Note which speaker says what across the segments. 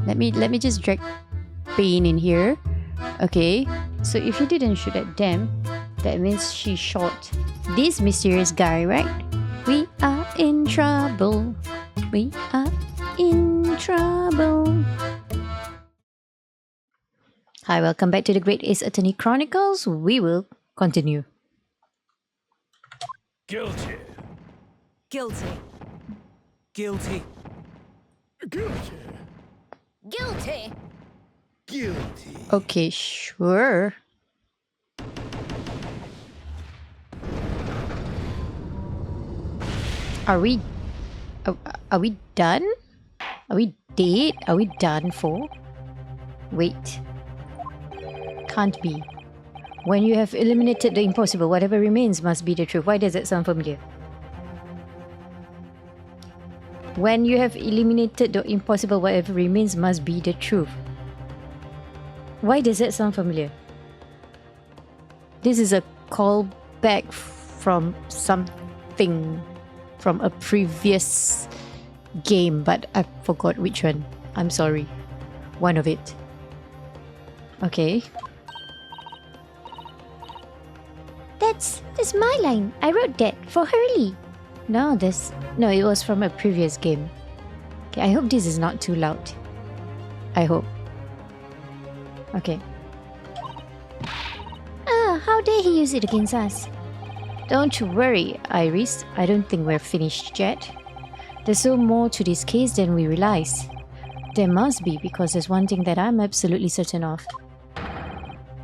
Speaker 1: Let me just drag Pain in here. Okay, so if you didn't shoot at them, that means she shot this mysterious guy, right? We are in trouble. We are in trouble. Hi, welcome back to the Great Ace Attorney Chronicles. We will continue.
Speaker 2: Guilty.
Speaker 3: Guilty. Guilty.
Speaker 2: Guilty.
Speaker 4: Guilty.
Speaker 2: Guilty.
Speaker 1: Okay, sure. Are we done? Are we dead? Are we done for? Wait. Can't be. When you have eliminated the impossible, whatever remains must be the truth. Why does that sound familiar? When you have eliminated the impossible, whatever remains must be the truth. Why does that sound familiar? This is a callback from something from a previous game, but I forgot which one. I'm sorry. One of it. Okay.
Speaker 4: That's my line. I wrote that for Hurley.
Speaker 1: No, it was from a previous game. Okay, I hope this is not too loud. I hope. Okay.
Speaker 4: How dare he use it against us?
Speaker 1: Don't worry, Iris. I don't think we're finished yet. There's still more to this case than we realize. There must be, because there's one thing that I'm absolutely certain of.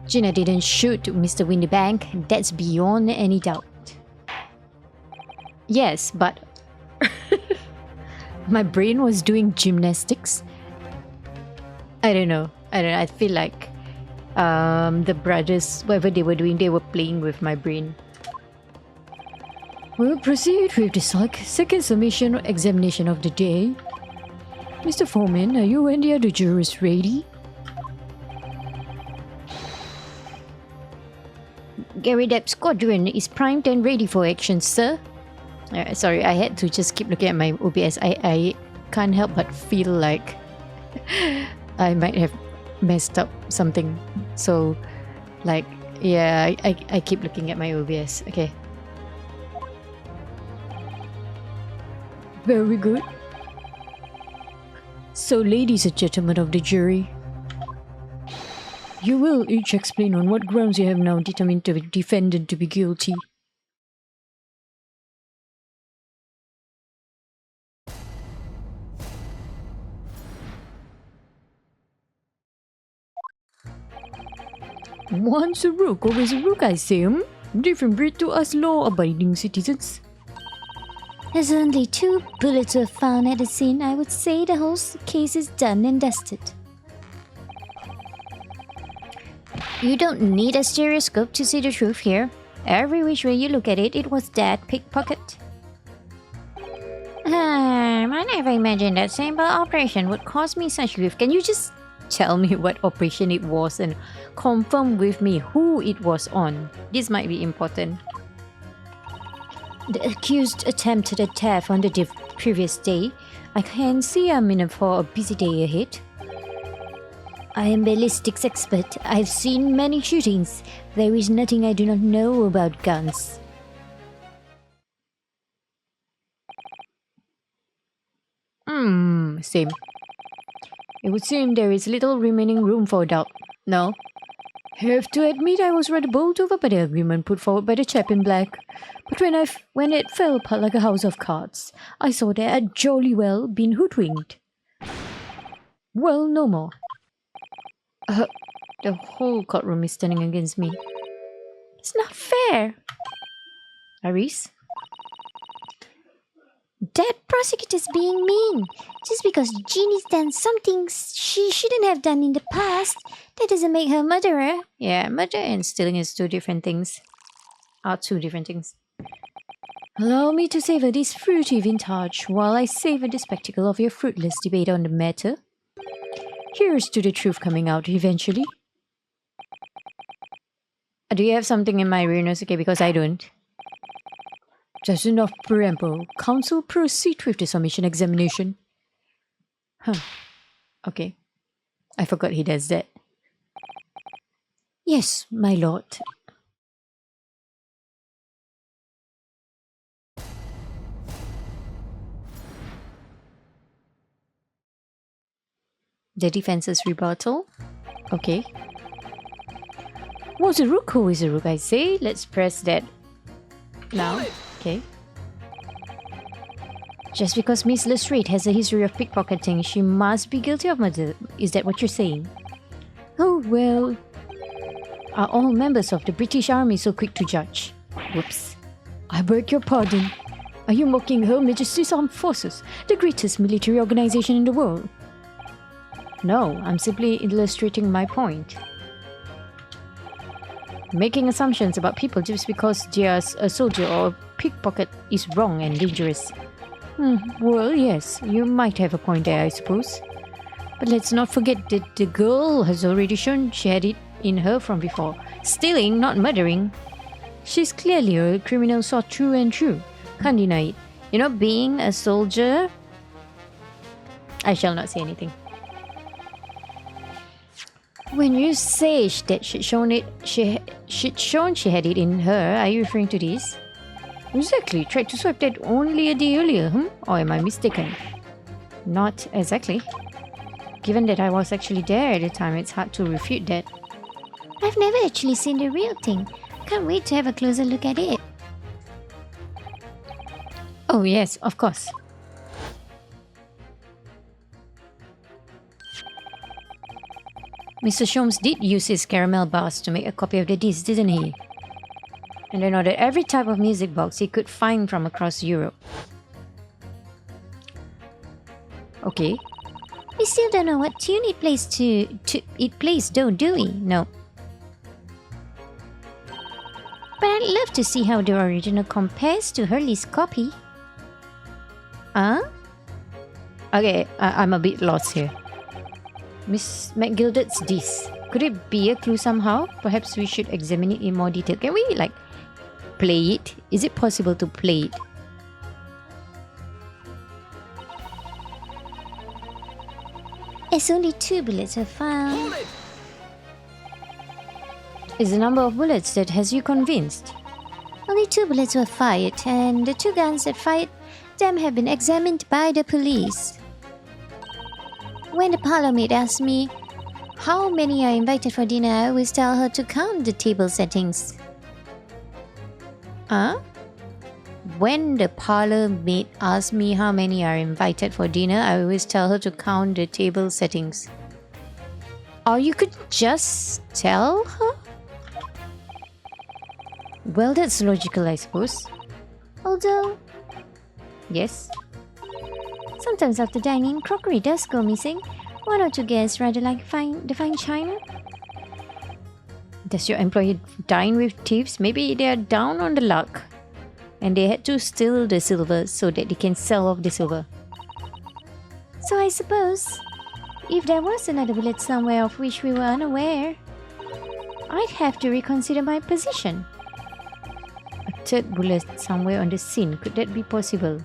Speaker 1: Gina didn't shoot Mr. Windybank. That's beyond any doubt. Yes, but my brain was doing gymnastics. I don't know. I feel like the brothers, whatever they were doing, they were playing with my brain. We'll proceed with the second summation examination of the day. Mr. Foreman, are you and the other jurors ready? Gary Depp's squadron is primed and ready for action, sir. Sorry, I had to just keep looking at my OBS. I can't help but feel like I might have messed up something. So, like, yeah, I keep looking at my OBS. Okay. Very good. So, ladies and gentlemen of the jury, you will each explain on what grounds you have now determined the defendant to be guilty. Once a rook, always a rook, I say, Different breed to us law-abiding citizens.
Speaker 4: As only 2 bullets were found at the scene, I would say the whole case is done and dusted.
Speaker 1: You don't need a stereoscope to see the truth here. Every which way you look at it, it was that pickpocket. I never imagined that simple operation would cause me such grief. Can you just tell me what operation it was and confirm with me who it was on? This might be important. The accused attempted a theft on the previous day. I can see I'm in for a busy day ahead. I am ballistics expert. I've seen many shootings. There is nothing I do not know about guns. Same. It would seem there is little remaining room for doubt. No. Have to admit I was rather bowled over by the argument put forward by the chap in black. But when it fell apart like a house of cards, I saw that I'd jolly well been hoodwinked. Well, no more. The whole courtroom is turning against me. It's not fair. Iris?
Speaker 4: That prosecutor's being mean. Just because Jeannie's done something she shouldn't have done in the past, that doesn't make her a murderer.
Speaker 1: Yeah, murder and stealing is two different things. Allow me to savor this fruity vintage while I savor the spectacle of your fruitless debate on the matter. Here's to the truth coming out eventually. Do you have something in my ruinous? Okay, because I don't. Just enough preamble. Counsel, proceed with the submission examination. Okay. I forgot he does that. Yes, my lord. The defense's rebuttal. Okay. What's a rook? Who is a rook? I say. Let's press that now. Okay. Just because Miss Lestrade has a history of pickpocketing, she must be guilty of murder. Is that what you're saying? Oh, well. Are all members of the British Army so quick to judge? Whoops. I beg your pardon. Are you mocking Her Majesty's Armed Forces, the greatest military organization in the world? No, I'm simply illustrating my point. Making assumptions about people just because they're a soldier or a pickpocket is wrong and dangerous. Well, yes, you might have a point there, I suppose. But let's not forget that the girl has already shown she had it in her from before. Stealing, not murdering. She's clearly a criminal so true and true. Can't deny it. You know, being a soldier... I shall not say anything. When you say that she'd shown she had it in her, are you referring to this? Exactly. Tried to swipe that only a day earlier, Or am I mistaken? Not exactly. Given that I was actually there at the time, it's hard to refute that.
Speaker 4: I've never actually seen the real thing. Can't wait to have a closer look at it.
Speaker 1: Oh yes, of course. Mr. Sholmes did use his caramel bars to make a copy of the disc, didn't he? And then ordered every type of music box he could find from across Europe. Okay.
Speaker 4: We still don't know what tune it plays though, do we?
Speaker 1: No.
Speaker 4: But I'd love to see how the original compares to Hurley's copy.
Speaker 1: Huh? Okay, I'm a bit lost here. Miss McGilded's disc. Could it be a clue somehow? Perhaps we should examine it in more detail. Can we, play it? Is it possible to play it?
Speaker 4: As only 2 bullets were found.
Speaker 1: Is the number of bullets that has you convinced?
Speaker 4: Only 2 bullets were fired, and the 2 guns that fired them have been examined by the police. When the parlour maid asks me how many are invited for dinner, I always tell her to count the table settings.
Speaker 1: Huh? When the parlour maid asks me how many are invited for dinner, I always tell her to count the table settings. Or you could just tell her? Well, that's logical, I suppose.
Speaker 4: Although,
Speaker 1: Yes?
Speaker 4: sometimes after dining, crockery does go missing. 1 or 2 guests rather like the fine china.
Speaker 1: Does your employer dine with thieves? Maybe they are down on the luck and they had to steal the silver so that they can sell off the silver.
Speaker 4: So I suppose, if there was another bullet somewhere of which we were unaware, I'd have to reconsider my position.
Speaker 1: A third bullet somewhere on the scene. Could that be possible?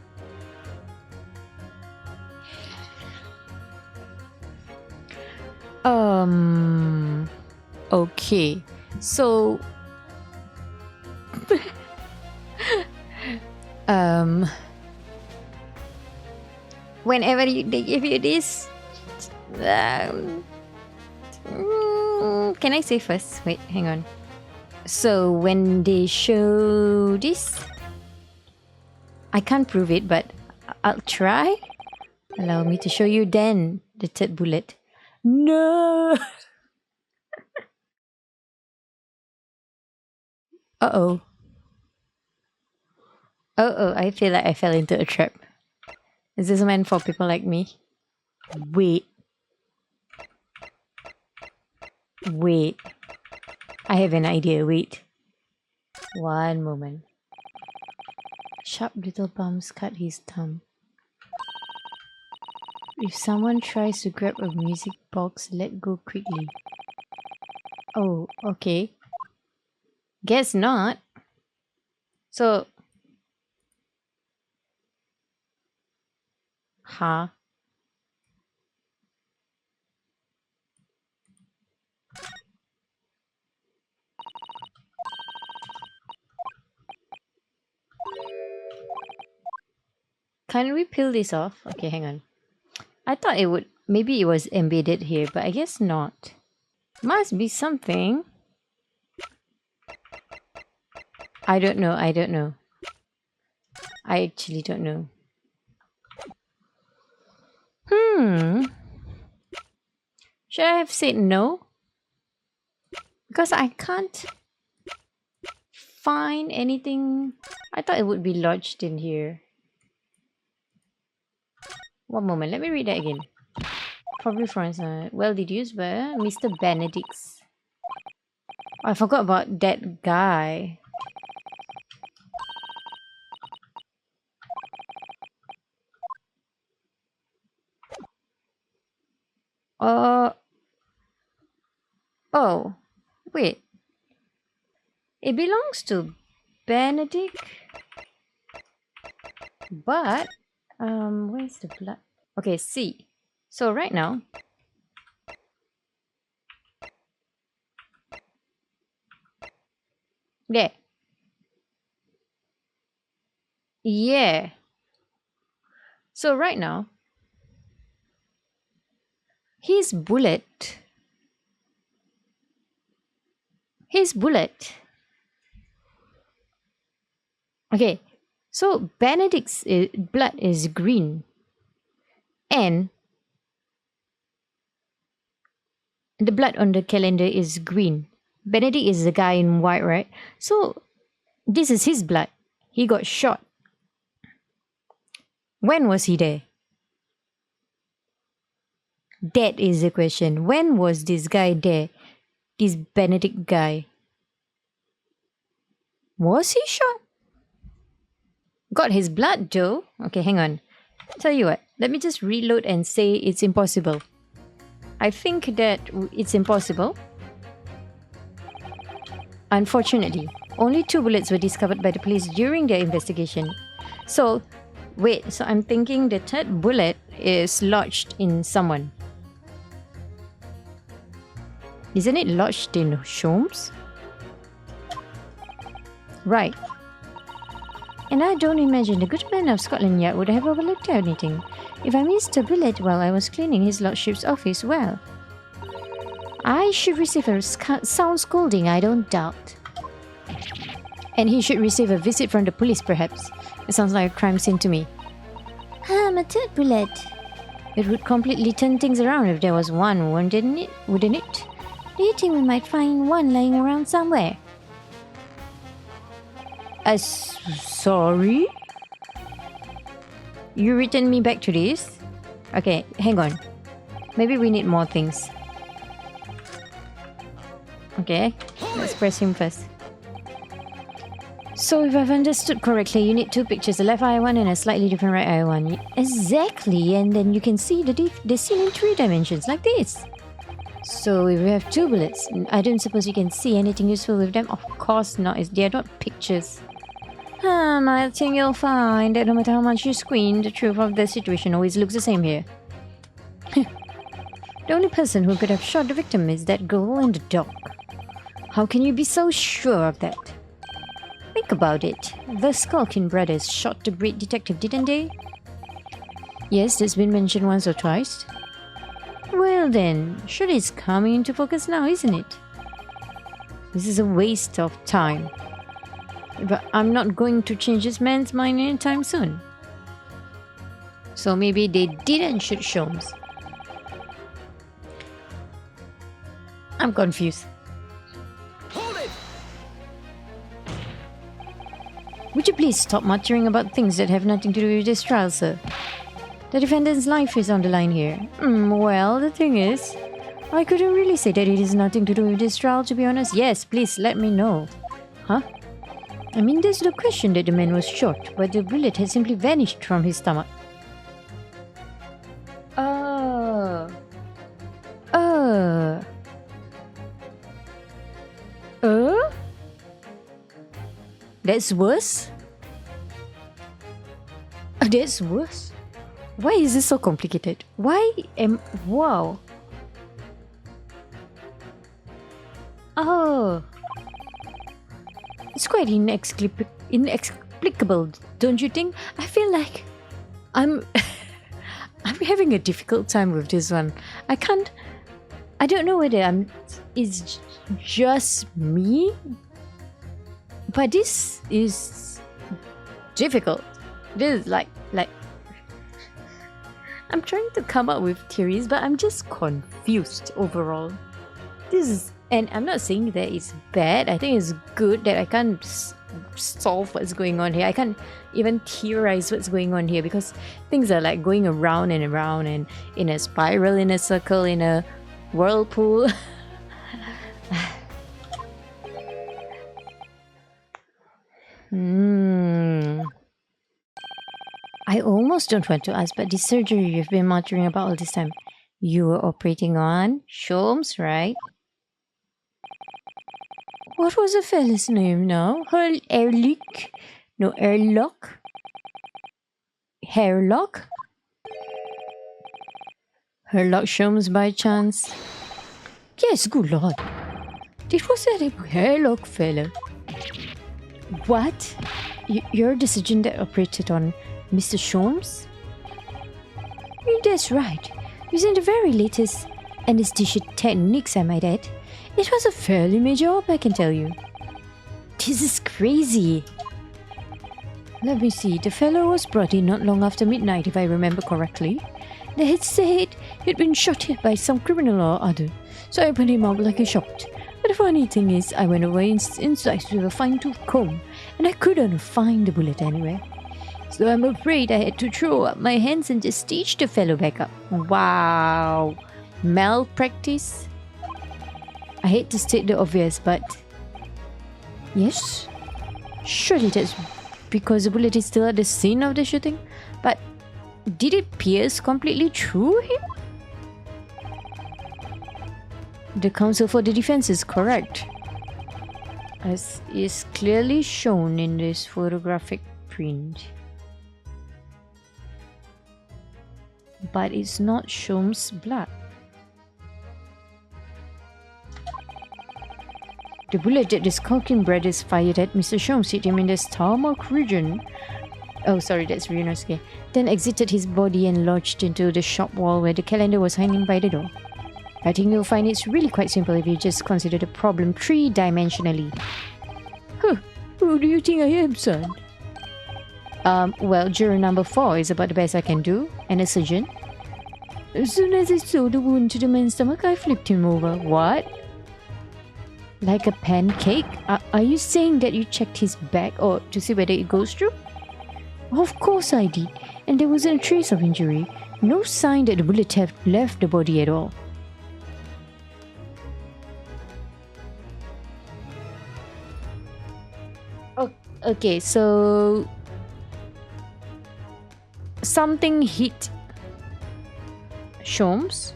Speaker 1: Okay. So whenever they give you this, can I say first? Wait, hang on. So when they show this, I can't prove it, but I'll try. Allow me to show you then the third bullet. No. Uh-oh. Uh-oh, I feel like I fell into a trap. Is this meant for people like me? Wait. Wait. I have an idea. Wait. One moment. Sharp little bumps cut his thumb. If someone tries to grab a music box, let go quickly. Oh, okay. Guess not. So... Huh? Can we peel this off? Okay, hang on. I thought it would. Maybe it was embedded here, but I guess not. Must be something. I don't know. I don't know. I actually don't know. Should I have said no? Because I can't find anything. I thought it would be lodged in here. One moment. Let me read that again. Probably from well deduced by Mr. Benedict's. I forgot about that guy. Oh, wait. It belongs to Benedict, but where's the blood? Okay, see. So right now, there. Yeah. So right now, his bullet. Okay, so Benedict's blood is green, and the blood on the calendar is green. Benedict is the guy in white, right? So this is his blood. He got shot. When was he there? That is the question. When was this guy there? This Benedict guy. Was he shot? Got his blood, Joe. Okay, hang on. Tell you what, let me just reload and say it's impossible. I think that it's impossible. Unfortunately, only 2 bullets were discovered by the police during their investigation. So, wait, so I'm thinking the 3rd bullet is lodged in someone. Isn't it lodged in Sholmes? Right. And I don't imagine the good man of Scotland Yard would have overlooked anything. If I missed a bullet while I was cleaning his lordship's office, well, I should receive a sound scolding, I don't doubt. And he should receive a visit from the police, perhaps. It sounds like a crime scene to me.
Speaker 4: A 3rd bullet.
Speaker 1: It would completely turn things around if there was one, wouldn't it?
Speaker 4: Do you think we might find one lying around somewhere?
Speaker 1: Sorry? You return me back to this? Okay, hang on. Maybe we need more things. Okay, let's press him first. So if I've understood correctly, you need 2 pictures, a left eye one and a slightly different right eye one. Exactly, and then you can see the scene in 3 dimensions, like this. So if we have 2 bullets, I don't suppose you can see anything useful with them? Of course not, they're not pictures. I think you'll find that no matter how much you squint, the truth of the situation always looks the same here. The only person who could have shot the victim is that girl and the dog. How can you be so sure of that? Think about it. The Skulkin brothers shot the great detective, didn't they? Yes, that's been mentioned once or twice. Well then, surely it's coming into focus now, isn't it? This is a waste of time. But I'm not going to change this man's mind anytime soon. So maybe they didn't shoot Sholmes. I'm confused.
Speaker 2: Hold it!
Speaker 1: Would you please stop muttering about things that have nothing to do with this trial, sir? The defendant's life is on the line here. Well, the thing is, I couldn't really say that it has nothing to do with this trial, to be honest. Yes, please let me know. Huh? I mean, there's no question that the man was shot, but the bullet had simply vanished from his stomach. That's worse? That's worse? Why is this so complicated? Wow. Oh. It's quite inexplicable, don't you think? I feel like... I'm I'm having a difficult time with this one. I don't know whether it's just me, but this is difficult. This is like I'm trying to come up with theories, but I'm just confused overall. And I'm not saying that it's bad. I think it's good that I can't solve what's going on here. I can't even theorize what's going on here because things are like going around and around and in a spiral, in a circle, in a whirlpool. I almost don't want to ask, but the surgery you've been muttering about all this time, you were operating on Sholmes, right? What was the fella's name now? Erlich? No, Erlock? Hairlock? Herlock Sholmes by chance? Yes, good lord. It was that Hairlock fella. What? You're the surgeon that operated on Mr. Sholmes? That's right. Using the very latest anesthesia techniques, I might add. It was a fairly major op, I can tell you. This is crazy. Let me see. The fellow was brought in not long after midnight, if I remember correctly. They had said he'd been shot by some criminal or other, so I put him out like a shot. But the funny thing is, I went away inside with a fine-tooth comb, and I couldn't find the bullet anywhere. So I'm afraid I had to throw up my hands and just stitch the fellow back up. Wow. Malpractice? I hate to state the obvious, but... Yes? Surely that's because the bullet is still at the scene of the shooting? But did it pierce completely through him? The counsel for the defense is correct, as is clearly shown in this photographic print. But it's not Sholmes' blood. The bullet that the Skulking brothers fired at Mr. Sholmes hit him in the stomach region. Oh, sorry, that's Ryunosuke. Then exited his body and lodged into the shop wall where the calendar was hanging by the door. I think you'll find it's really quite simple if you just consider the problem three-dimensionally. Huh, who do you think I am, son? Well, juror number 4 is about the best I can do, and a surgeon. As soon as I saw the wound to the man's stomach, I flipped him over. What? Like a pancake? Are you saying that you checked his back or to see whether it goes through? Of course I did, and there wasn't a trace of injury. No sign that the bullet had left the body at all. Okay, so something hit Sholmes,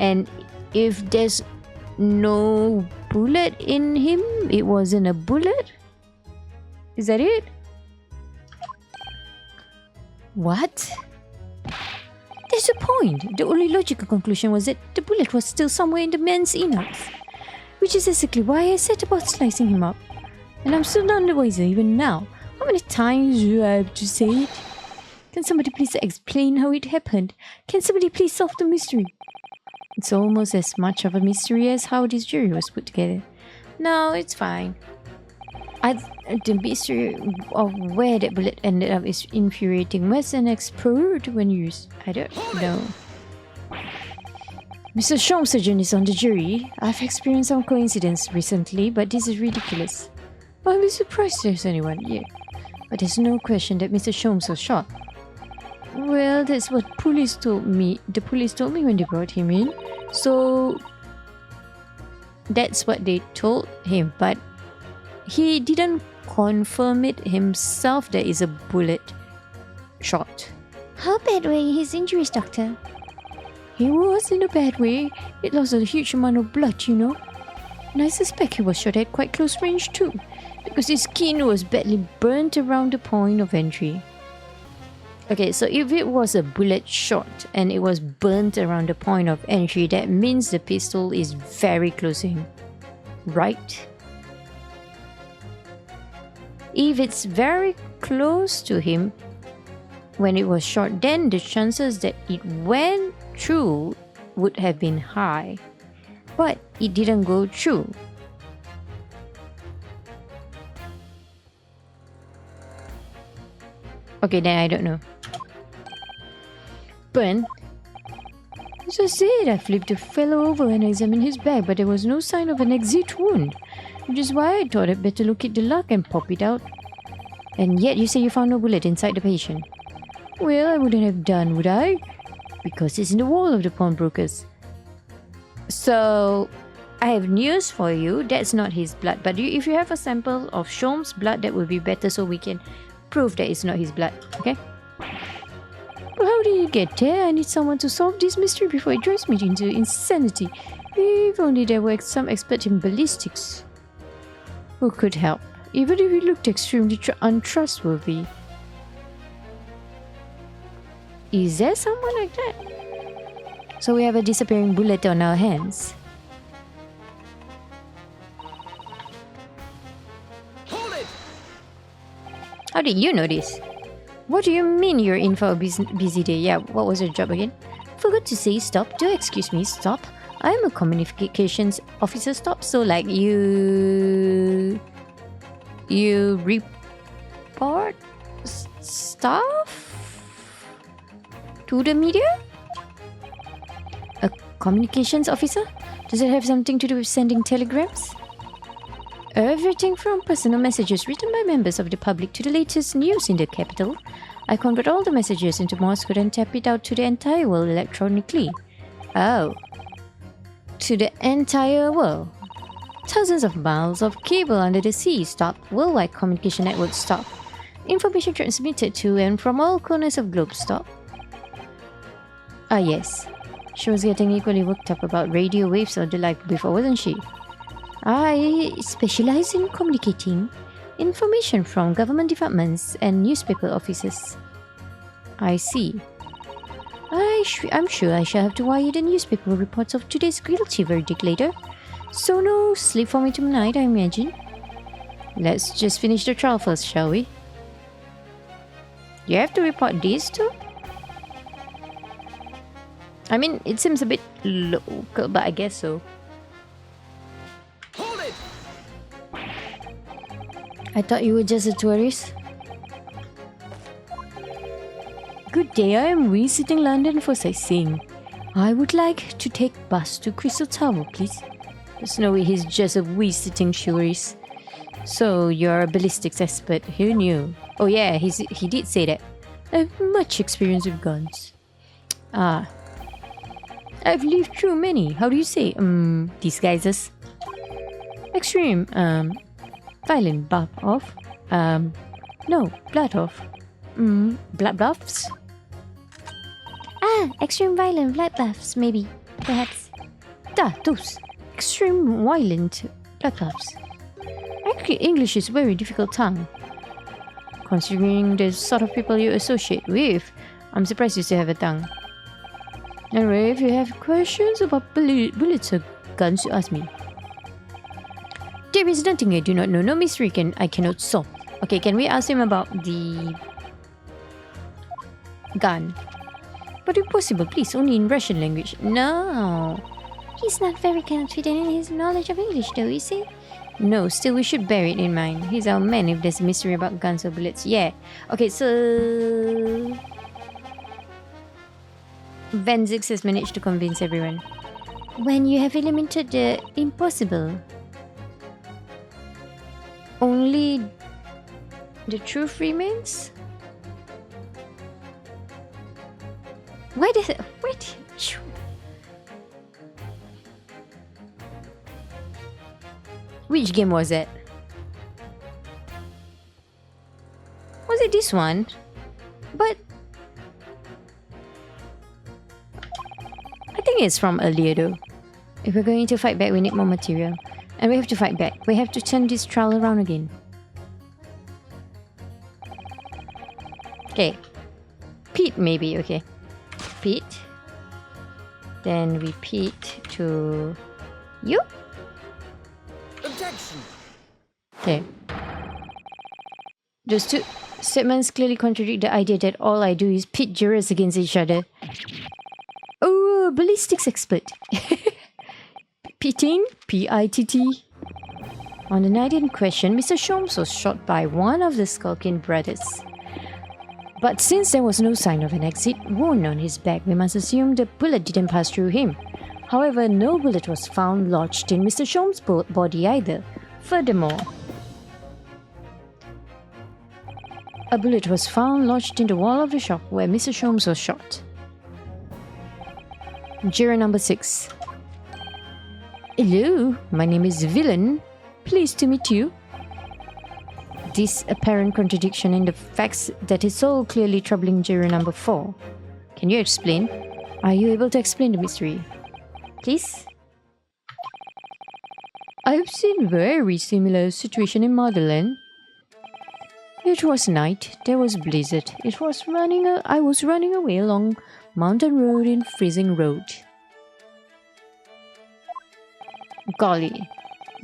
Speaker 1: and if there's no bullet in him, it wasn't a bullet? Is that it? What? There's a point. The only logical conclusion was that the bullet was still somewhere in the man's innards, which is exactly why I set about slicing him up. And I'm still none the wiser even now. How many times do I have to say it? Can somebody please explain how it happened? Can somebody please solve the mystery? It's almost as much of a mystery as how this jury was put together. No, it's fine. The mystery of where that bullet ended up is infuriating. Where's an expert when used? I don't know. Mr. Sholmes' surgeon is on the jury. I've experienced some coincidence recently, but this is ridiculous. I'll be surprised there's anyone yet. But there's no question that Mr. Sholmes was shot. Well, that's what police told me. The police told me when they brought him in. So that's what they told him. But he didn't confirm it himself that is a bullet shot.
Speaker 4: How bad were his injuries, doctor?
Speaker 1: He was in a bad way. It lost a huge amount of blood, you know. And I suspect he was shot at quite close range too, because his skin was badly burnt around the point of entry. Okay, so if it was a bullet shot and it was burnt around the point of entry, that means the pistol is very close to him, right? If it's very close to him, when it was short, then the chances that it went through would have been high. But it didn't go through. Okay, then I don't know. But as I said, I flipped the fellow over and examined his bag, but there was no sign of an exit wound, which is why I thought I'd better look at the lock and pop it out. And yet you say you found no bullet inside the patient. Well, I wouldn't have done, would I? Because it's in the wall of the pawnbroker's. So, I have news for you. That's not his blood. But if you have a sample of Shom's blood, that would be better so we can prove that it's not his blood. Okay? But how did he get there? I need someone to solve this mystery before it drives me into insanity. If only there were some expert in ballistics who could help, even if he looked extremely untrustworthy. Is there someone like that? So we have a disappearing bullet on our hands.
Speaker 2: Hold it!
Speaker 1: How did you know this? What do you mean you're in for a busy day? Yeah, what was your job again? Forgot to say stop. Do excuse me, stop. I'm a communications officer, stop. So like you report stuff to the media? A communications officer? Does it have something to do with sending telegrams? Everything from personal messages written by members of the public to the latest news in the capital. I convert all the messages into Morse code and tap it out to the entire world electronically. Oh. To the entire world. Thousands of miles of cable under the sea stop. Worldwide communication networks stop. Information transmitted to and from all corners of globe stop. Ah yes. She was getting equally worked up about radio waves or the like before, wasn't she? I specialize in communicating information from government departments and newspaper offices. I see. I'm sure I shall have to wire the newspaper reports of today's guilty verdict later. So no sleep for me tonight, I imagine. Let's just finish the trial first, shall we? You have to report this too? I mean, it seems a bit local, but I guess so.
Speaker 2: Hold it!
Speaker 1: I thought you were just a tourist. Good day, I am visiting London for sightseeing. I would like to take bus to Crystal Tower, please. There's no way he's just a visiting tourist. So, you're a ballistics expert. Who knew? Oh yeah, he did say that. I have much experience with guns. Ah. I've lived through many. How do you say? Disguises. Extreme. Violent buff off. No, blood off. Blood buffs.
Speaker 4: Ah, extreme violent blood buffs, maybe. Perhaps.
Speaker 1: Those. Extreme violent blood buffs. Actually, English is a very difficult tongue. Considering the sort of people you associate with, I'm surprised you still have a tongue. Anyway, if you have questions about bullets or guns, you ask me. There is nothing I do not know, no mystery I cannot solve. Okay, can we ask him about the gun? But impossible, please, only in Russian language. No.
Speaker 4: He's not very confident in his knowledge of English, though, you see?
Speaker 1: No, still we should bear it in mind. He's our man if there's a mystery about guns or bullets. Yeah. Okay, so Van Zix has managed to convince everyone.
Speaker 4: When you have eliminated the impossible,
Speaker 1: only the truth remains?
Speaker 4: why does it... Wait...
Speaker 1: Which game was it? Was it this one? But I think it's from earlier though. If we're going to fight back, we need more material. And we have to fight back. We have to turn this trial around again. Okay. Pete maybe, okay. Pete. Then repeat to you.
Speaker 2: Objection!
Speaker 1: Okay. Those two Statements clearly contradict the idea that all I do is pit jurors against each other. Oh, ballistics expert. Pitting? P-I-T-T. On the night in question, Mr. Sholmes was shot by one of the Skulkin brothers. But since there was no sign of an exit wound on his back, we must assume the bullet didn't pass through him. However, no bullet was found lodged in Mr. Sholmes' body either. Furthermore, a bullet was found lodged in the wall of the shop where Mr. Sholmes was shot. Juror number 6. Hello, my name is Villain. Pleased to meet you. This apparent contradiction in the facts that is so clearly troubling juror number 4. Can you explain? Are you able to explain the mystery? Please? I've seen very similar situation in Motherland. It was night, there was blizzard. I was running away along mountain road in freezing road. Golly,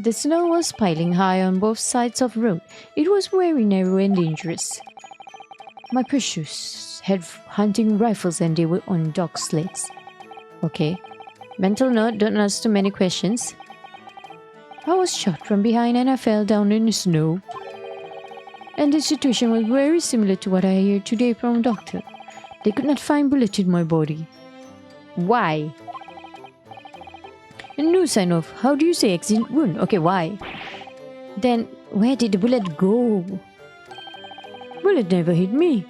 Speaker 1: the snow was piling high on both sides of road. It was very narrow and dangerous. My pursuers had hunting rifles and they were on dog sleds. Okay. Mental note, don't ask too many questions. I was shot from behind and I fell down in the snow. And the situation was very similar to what I hear today from doctor. They could not find bullet in my body. Why? And no sign of, how do you say, exit wound? Okay, why? Then, where did the bullet go? Bullet never hit me.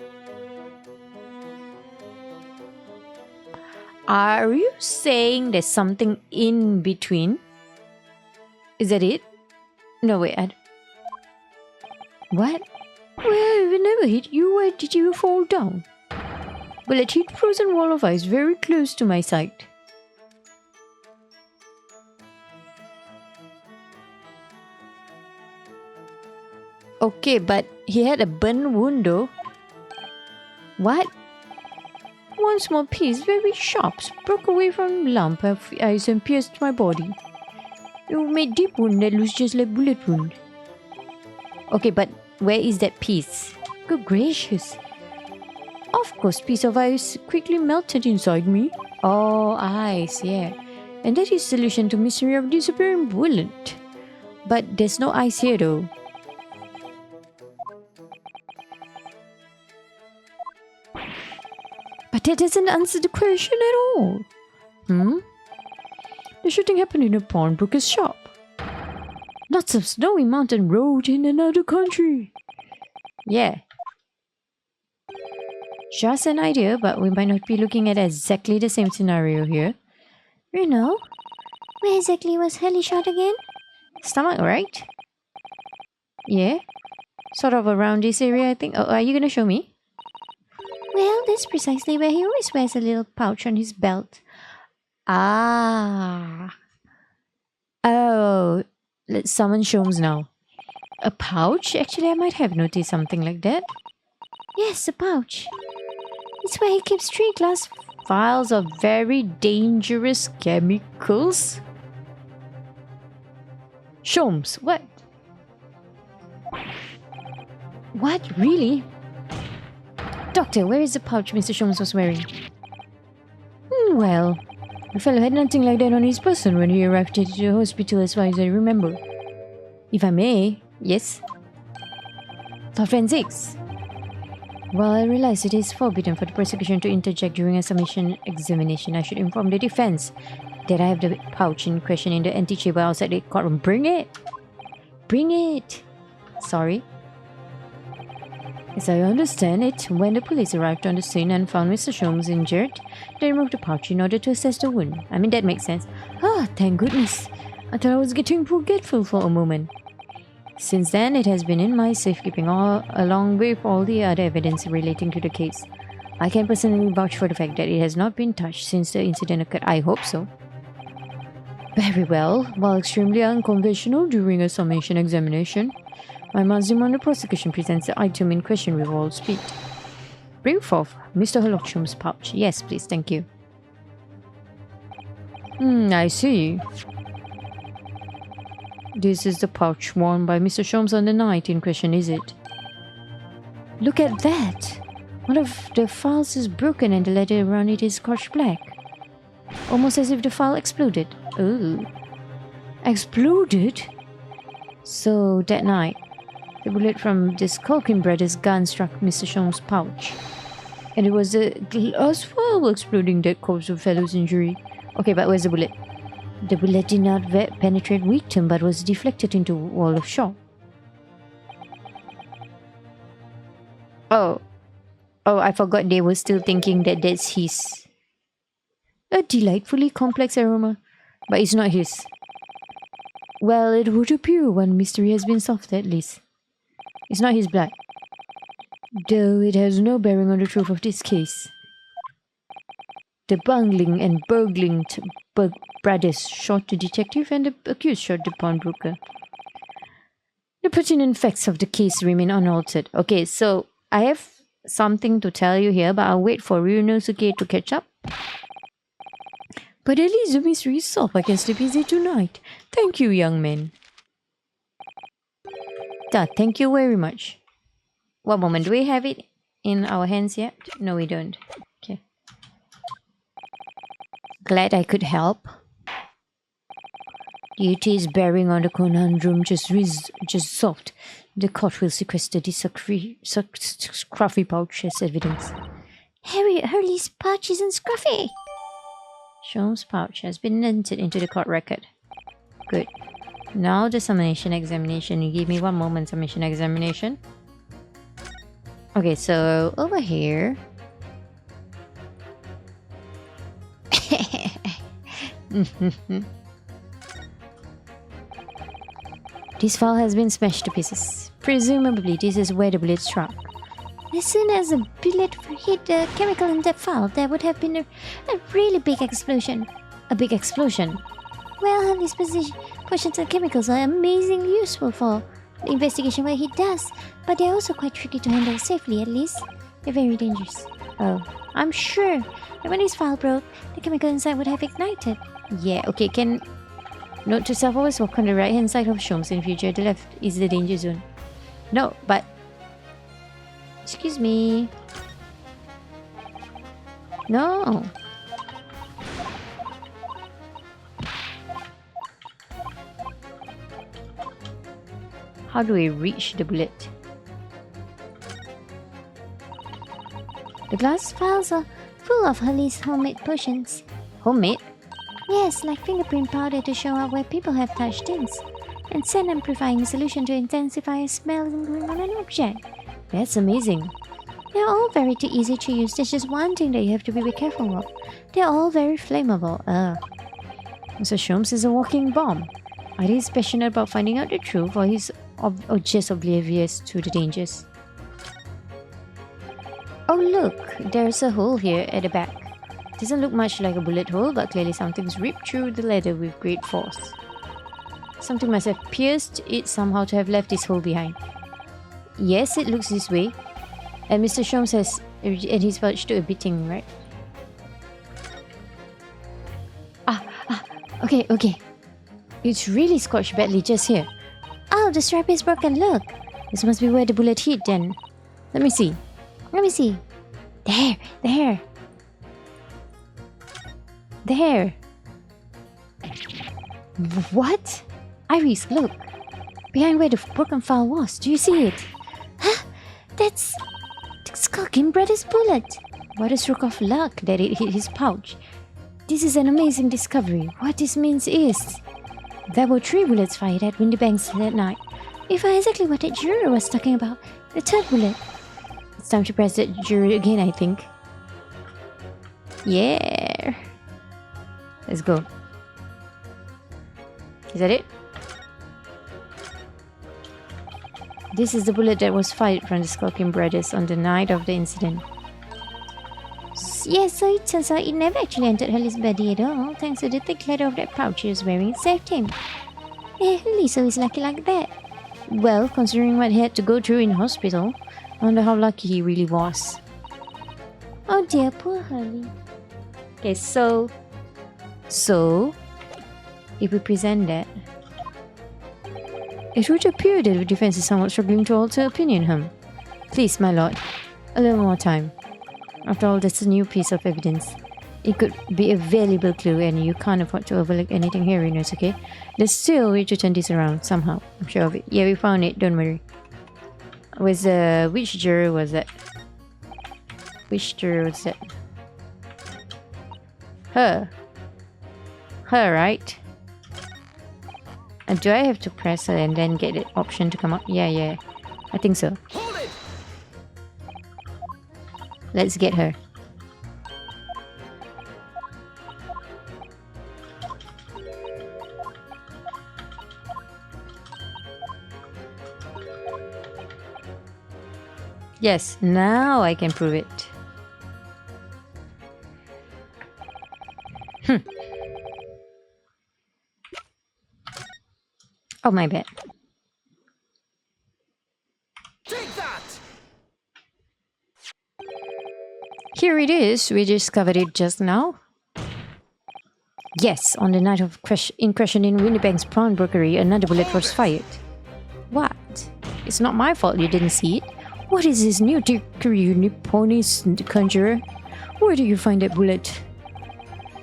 Speaker 1: Are you saying there's something in between? Is that it? No, wait. What? Well, it never hit you. Where did you fall down? Bullet hit frozen wall of ice very close to my sight. Okay, but he had a burn wound though. What? One small piece, very sharp, broke away from lump of ice and pierced my body. It made deep wound that looks just like bullet wound. Okay, but where is that piece? Good gracious. Of course, piece of ice quickly melted inside me. Oh, ice, yeah. And that is solution to mystery of disappearing bullet. But there's no ice here though. But that doesn't answer the question at all. The shooting happened in a pawnbroker's shop. Not some snowy mountain road in another country. Yeah. Just an idea, but we might not be looking at exactly the same scenario here.
Speaker 4: You know, where exactly was Heli shot again?
Speaker 1: Stomach, right? Yeah. Sort of around this area, I think. Oh, are you gonna show me?
Speaker 4: Well, that's precisely where he always wears a little pouch on his belt.
Speaker 1: Ah. Oh, let's summon Sholmes now. A pouch? Actually, I might have noticed something like that.
Speaker 4: Yes, a pouch. It's where he keeps 3 glass
Speaker 1: Vials of very dangerous chemicals? Sholmes, what? What? Really? Doctor, where is the pouch Mr. Sholmes was wearing? Well, the fellow had nothing like that on his person when he arrived at the hospital as far as I remember. If I may, yes? Thought forensics. While I realize it is forbidden for the prosecution to interject during a summation examination, I should inform the defense that I have the pouch in question in the antechamber outside the courtroom. Bring it! Bring it! Sorry. As I understand it, when the police arrived on the scene and found Mr. Sholmes injured, they removed the pouch in order to assess the wound. I mean, that makes sense. Ah, thank goodness. I thought I was getting forgetful for a moment. Since then, it has been in my safekeeping along with all the other evidence relating to the case. I can personally vouch for the fact that it has not been touched since the incident occurred. I hope so. Very well. While extremely unconventional during a summation examination, I must demand the prosecution presents the item in question with all speed. Bring forth Mr. Hollockshome's pouch. Yes, please. Thank you. I see. This is the pouch worn by Mr. Sholmes on the night in question, is it? Look at that! One of the files is broken and the letter around it is scorched black. Almost as if the file exploded. Oh. Exploded? So that night, the bullet from the Skulking Brothers' gun struck Mr. Sholmes' pouch. And it was the glass file exploding that caused the fellow's injury. Okay, but where's the bullet? The bullet did not penetrate victim but was deflected into a wall of shop. Oh, I forgot they were still thinking that that's his. A delightfully complex aroma, but it's not his. Well, it would appear one mystery has been solved at least. It's not his blood, though it has no bearing on the truth of this case. The bungling and burgling brothers shot the detective and the accused shot the pawnbroker. The pertinent facts of the case remain unaltered. Okay, so I have something to tell you here, but I'll wait for Ryunosuke to catch up. But at least the mystery is solved. I can sleep easy tonight. Thank you, young man. Thank you very much. One moment, do we have it in our hands yet? No, we don't. Okay. Glad I could help. Duty's bearing on the conundrum just solved. The court will sequester this scruffy pouch as evidence.
Speaker 4: Harriet Hurley's pouch isn't scruffy.
Speaker 1: Sholmes' pouch has been entered into the court record. Good. Now the summation examination. You give me one moment, summation examination. Okay, so over here. This file has been smashed to pieces. Presumably, this is where the bullet struck.
Speaker 4: As soon as the bullet hit the chemical in that file, there would have been a really big explosion.
Speaker 1: A big explosion?
Speaker 4: Well, these potions and chemicals are amazingly useful for the investigation where he does, but they're also quite tricky to handle safely, at least. They're very dangerous.
Speaker 1: Oh,
Speaker 4: I'm sure that when his file broke, the chemical inside would have ignited.
Speaker 1: Yeah, okay, can... Note to self, always walk on the right hand side of Sholmes in future. The left is the danger zone. No, but... Excuse me. No. How do we reach the bullet?
Speaker 4: The glass files are full of Hurley's homemade potions.
Speaker 1: Homemade?
Speaker 4: Yes, like fingerprint powder to show out where people have touched things, and scent amplifying solution to intensify a smell lingering on an object.
Speaker 1: That's amazing.
Speaker 4: They're all very easy to use. There's just one thing that you have to be careful of. They're all very flammable.
Speaker 1: So Sholmes is a walking bomb. Are he passionate about finding out the truth, or he's just oblivious to the dangers? Oh look, there's a hole here at the back. Doesn't look much like a bullet hole, but clearly something's ripped through the leather with great force. Something must have pierced it somehow to have left this hole behind. Yes, it looks this way. And Mr. Sholmes has and his pouch took a beating, right? Okay. It's really scorched badly just here.
Speaker 4: Oh, the strap is broken, look.
Speaker 1: This must be where the bullet hit then. Let me see. There. What? Iris, look. Behind where the broken file was. Do you see it?
Speaker 4: Huh? That's the Skulking Brothers' bullet.
Speaker 1: What a stroke of luck that it hit his pouch. This is an amazing discovery. What this means is... There were 3 bullets fired at Windybanks that night.
Speaker 4: We found exactly what that juror was talking about. The 3rd bullet.
Speaker 1: It's time to press that juror again, I think. Yeah. Let's go. Is that it? This is the bullet that was fired from the Skulking Brothers on the night of the incident.
Speaker 4: Yes, so it turns out it never actually entered Hurley's body at all, thanks to the thick leather of that pouch he was wearing saved him. Hurley's always lucky like that.
Speaker 1: Well, considering what he had to go through in hospital, I wonder how lucky he really was.
Speaker 4: Oh dear, poor Hurley.
Speaker 1: Okay, so if we present that, it would appear that the defense is somewhat struggling to alter opinion, Please, my lord. A little more time. After all, that's a new piece of evidence. It could be a valuable clue and you can't afford to overlook anything here, Enos, okay? There's still a way to turn this around, somehow. I'm sure of it. Yeah, we found it, don't worry. Which juror was that? Which juror was that? Her. Her, right? And do I have to press her and then get the option to come up? Yeah. I think so.
Speaker 2: Hold it!
Speaker 1: Let's get her. Yes, now I can prove it. Oh, my bad.
Speaker 2: Take that!
Speaker 1: Here it is. We discovered it just now. Yes, on the night of incursion in Winnibank's prawn bakery, another bullet was fired. What? It's not my fault you didn't see it. What is this new trickery, Nipponese conjurer? Where do you find that bullet?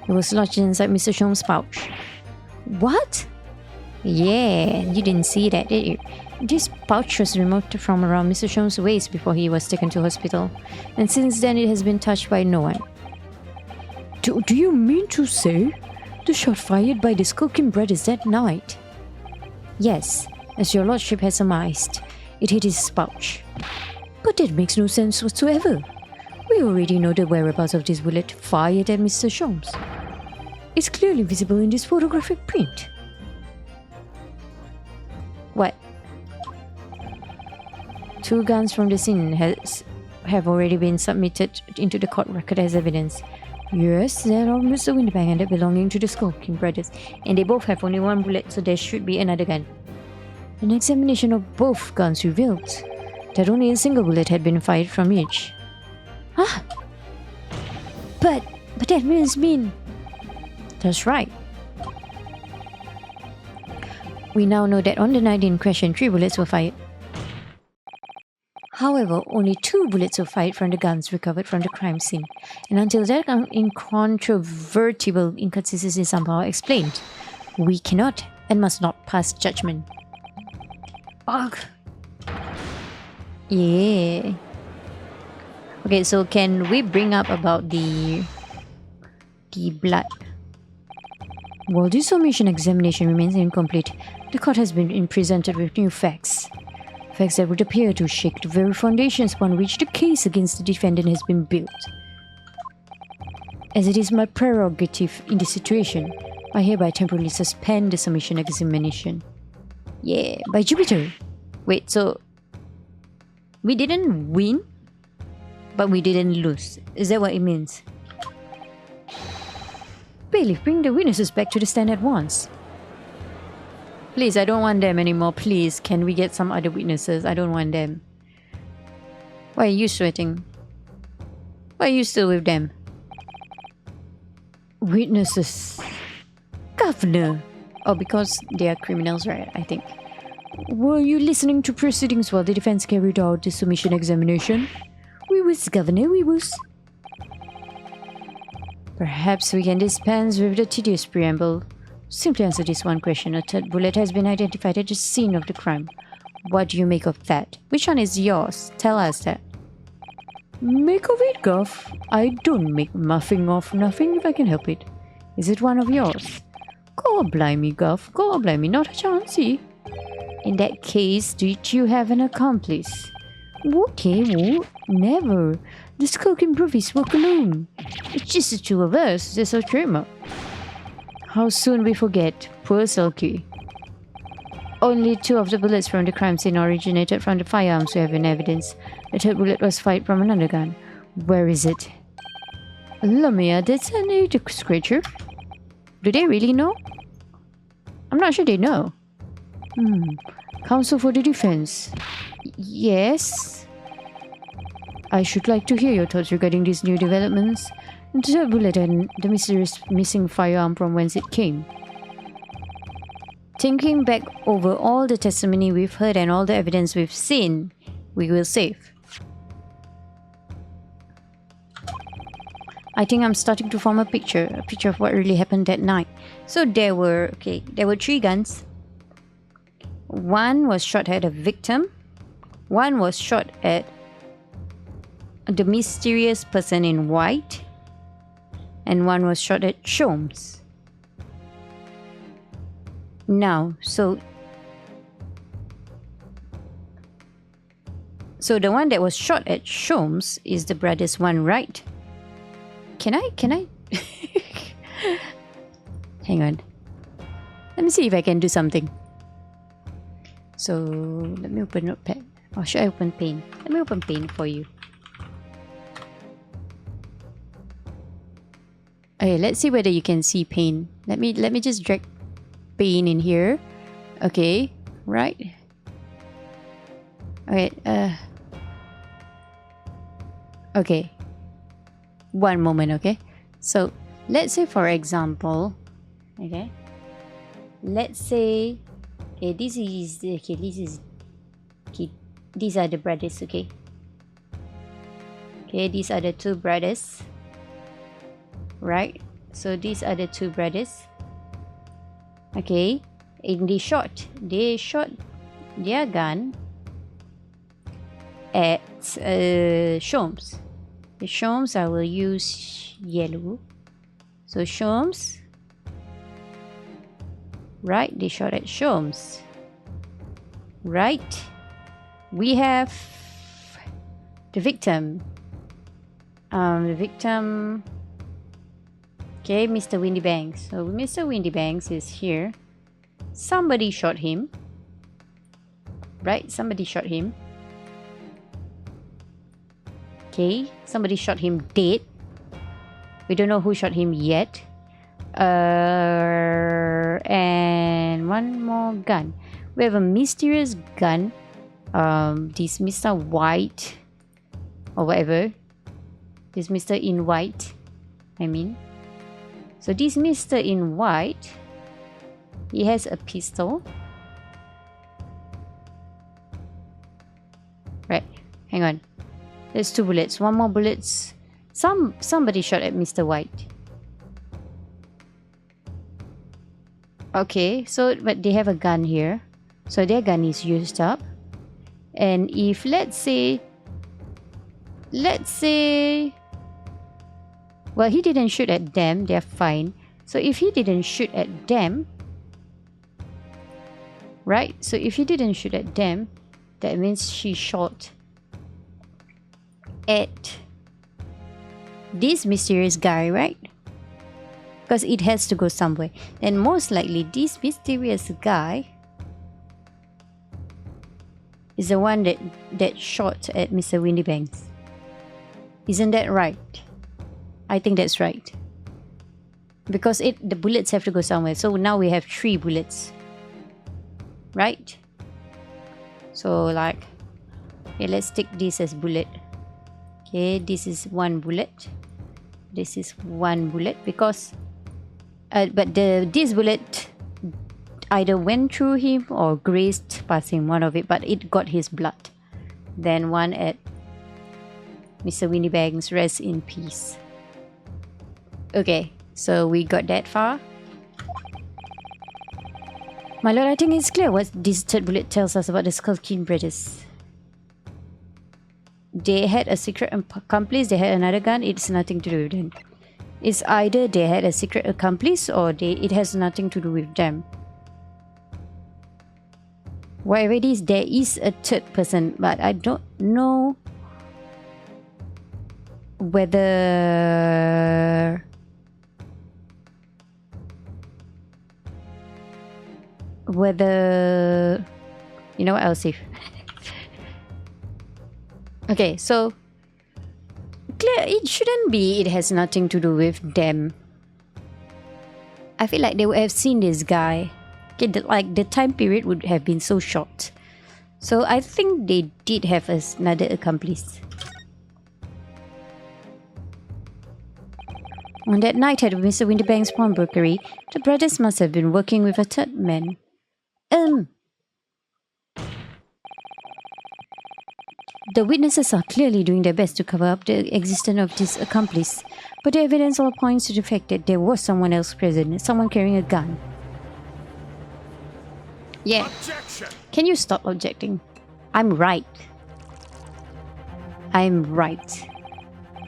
Speaker 1: It was lodged inside Mr. Shong's pouch. What? Yeah, you didn't see that, did you? This pouch was removed from around Mr. Shong's waist before he was taken to hospital, and since then it has been touched by no one. Do you mean to say the shot fired by the skulking brothers that night? Yes, as your lordship has surmised, it hit his pouch. But that makes no sense whatsoever. We already know the whereabouts of this bullet fired at Mr. Shong's. It's clearly visible in this photographic print. What? 2 guns from the scene have already been submitted into the court record as evidence. Yes, they're of Mr. Winterbank and they're belonging to the Skulking Brothers. And they both have only 1 bullet, so there should be another gun. An examination of both guns revealed that only a single bullet had been fired from each. Ah! But that mean... That's right. We now know that on the night in question, 3 bullets were fired. However, only 2 bullets were fired from the guns recovered from the crime scene, and until that incontrovertible inconsistency is somehow explained, we cannot and must not pass judgment. Ugh. Yeah. Okay, so can we bring up about the blood? While this submission examination remains incomplete, the court has been presented with new facts. Facts that would appear to shake the very foundations upon which the case against the defendant has been built. As it is my prerogative in this situation, I hereby temporarily suspend the submission examination. Yeah, by Jupiter! Wait, so... we didn't win? But we didn't lose. Is that what it means? Bailiff, bring the witnesses back to the stand at once. Please, I don't want them anymore. Please, can we get some other witnesses? I don't want them. Why are you sweating? Why are you still with them? Witnesses. Governor! Oh, because they are criminals, right? I think. Were you listening to proceedings while the defense carried out the submission examination? We was, Governor, we was. Perhaps we can dispense with the tedious preamble. Simply answer this one question. A 3rd bullet has been identified at the scene of the crime. What do you make of that? Which one is yours? Tell us that. Make of it, Guff? I don't make nothing of nothing if I can help it. Is it one of yours? God blimey, Guff. God blimey, not a chance, see? In that case, did you have an accomplice? Okay, what? Never. The skulking brothers work alone. It's just the 2 of us. There's a trimmer. How soon we forget. Poor Sulky. Only 2 of the bullets from the crime scene originated from the firearms we have in evidence. The 3rd bullet was fired from another gun. Where is it? Lumia, that's an age scratcher. Do they really know? I'm not sure they know. Counsel for the defense. Yes? I should like to hear your thoughts regarding these new developments. The 3rd bullet and the mysterious missing firearm from whence it came. Thinking back over all the testimony we've heard and all the evidence we've seen, we will save. I think I'm starting to form a picture of what really happened that night. So there were 3 guns. One was shot at a victim. One was shot at the mysterious person in white. And one was shot at Sholmes. Now, so the one that was shot at Sholmes is the brother's one, right? Can I? Hang on. Let me see if I can do something. So, let me open Notepad. Or should I open Paint? Let me open Paint for you. Okay, let's see whether you can see Paint. Let me just drag Paint in here. Okay, right. Okay, okay. One moment, okay? So, let's say for example, okay? Let's say, okay, these are the brothers, okay? Okay, these are the 2 brothers. Right? So, these are the 2 brothers. Okay, and they shot their gun at Sholmes. The Sholmes, I will use yellow. So Sholmes, right? They shot at Sholmes, right? We have the victim. Okay, Mr. Windybanks. So Mr. Windybanks is here. Somebody shot him, right? Somebody shot him. Okay, somebody shot him dead. We don't know who shot him yet. And one more gun. We have a mysterious gun. This Mr. White or whatever. This Mr. in white, I mean. So this Mr. in white, he has a pistol. Right, hang on. There's 2 bullets. One more bullets. Somebody shot at Mr. White. Okay, so but they have a gun here. So their gun is used up. And if let's say well, he didn't shoot at them, they're fine. So if he didn't shoot at them, right? So if he didn't shoot at them, that means she shot at this mysterious guy, right? Because it has to go somewhere. And most likely this mysterious guy is the one that shot at Mr. Windybanks. Isn't that right? I think that's right. Because the bullets have to go somewhere. So now we have 3 bullets. Right? So like, okay, let's take this as bullet. Okay, this is 1 bullet. This is 1 bullet because but this bullet either went through him or grazed past him, one of it, but it got his blood. Then one at Mr. Windybanks, rest in peace. Okay, so we got that far. My lord, I think it's clear what this 3rd bullet tells us about the Skulkin brothers. They had a secret accomplice, they had another gun, it's nothing to do with them. It's either they had a secret accomplice or it has nothing to do with them. Whatever it is, there is a 3rd person, but I don't know whether you know what, I'll save. Okay, so clear, it shouldn't be, it has nothing to do with them. I feel like they would have seen this guy. Okay, like the time period would have been so short. So I think they did have another accomplice. On that night at Mr. Windybank's pawnbrokery, the brothers must have been working with a 3rd man. The witnesses are clearly doing their best to cover up the existence of this accomplice, but the evidence all points to the fact that there was someone else present, someone carrying a gun. Yeah.
Speaker 2: Objection!
Speaker 1: Can you stop objecting? I'm right. I'm right.